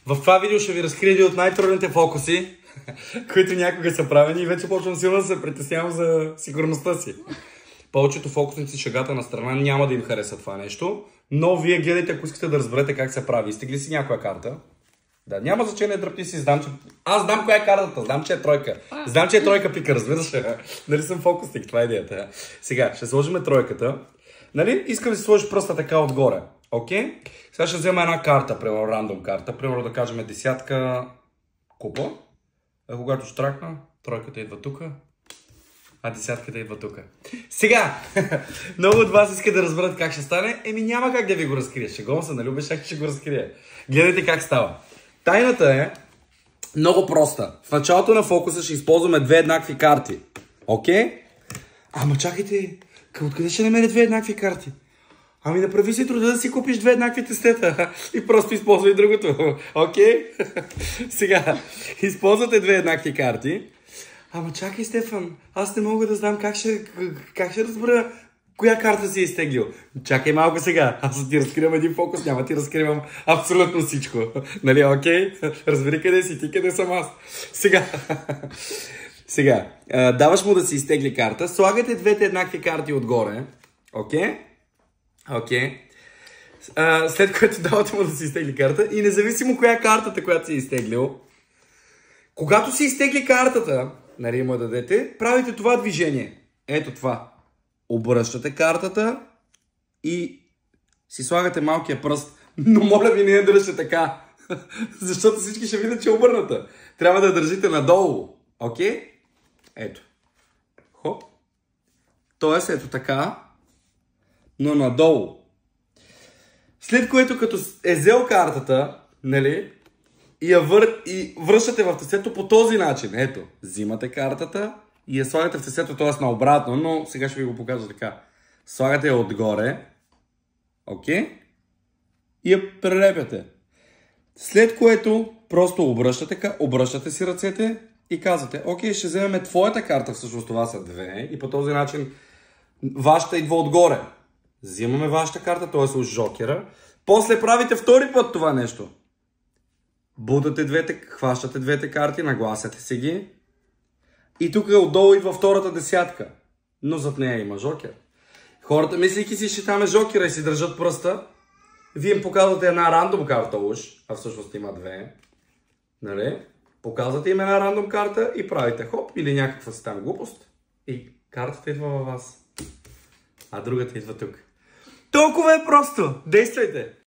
В това видео ще ви разкрия един от най-трудните фокуси, които някога са правени и вече почвам силно да се притеснявам за сигурността си. Повечето фокусници шегата на страна няма да им хареса това нещо, но вие гледайте, ако искате да разберете как се прави. Изтегли си някоя карта. Да, няма значение, дръпни си, знам, че... Аз знам коя е картата, знам, че е тройка. Знам, че е тройка пика, разбираш. Нали съм фокусник, това е идеята. Сега, ще сложим тройката. Нали? Искам да си сложиш пръста така отгоре. Окей? Сега ще взема една карта, примерно рандом карта. Примерно да кажем десятка купа. А когато штракна, тройката идва тук, а десятката идва тук. Сега, много от вас искат да разберат как ще стане. Няма как да ви го разкрия. Шегувам се, нали обещах, ще го разкрия. Гледайте как става. Тайната е много проста. В началото на фокуса ще използваме две еднакви карти. Окей? Ама чакайте, откъде ще намеря две еднакви карти? Ами направи си труда да си купиш две еднакви тестета и просто използвай другото. Окей? Сега, използвате две еднакви карти. Ама чакай, Стефан, аз не мога да знам как ще разбера коя карта си е изтеглил. Чакай малко сега, аз ти разкривам един фокус, няма ти разкривам абсолютно всичко. Нали, окей? Разбери къде си, ти къде съм аз. Сега, даваш му да си изтегли карта, слагате двете еднакви карти отгоре. Окей? Окей. След което давате му да си изтегли карта и независимо коя е картата, която си е изтеглил, когато си изтегли картата, нали му дадете, правите това движение. Ето това. Обръщате картата и си слагате малкия пръст. Но моля ви, не я дръжте така. Защото всички ще видят, че е обърната. Трябва да я държите надолу. Окей? Ето. Хоп. Тоест ето така, но надолу. След което като е взел картата, нали, и връщате в тесето по този начин. Ето, взимате картата и я слагате в тесето, т.е. наобратно, но сега ще ви го покажа така. Слагате я отгоре, окей, и я прелепяте. След което просто обръщате си ръцете и казвате, окей, ще вземем твоята карта, всъщност това са две, и по този начин вашата идва отгоре. Взимаме вашата карта, т.е. с жокера. После правите втори път това нещо. Хващате двете карти, нагласяте си ги. И тук отдолу идва втората десятка. Но зад нея има жокер. Хората, мислейки си, че там е жокера и си държат пръста, вие им показвате една рандом карта уж, а всъщност има две. Нали? Показвате им една рандом карта и правите хоп или някаква си там глупост. И картата идва във вас. А другата идва тук. Толкова е просто! Действайте!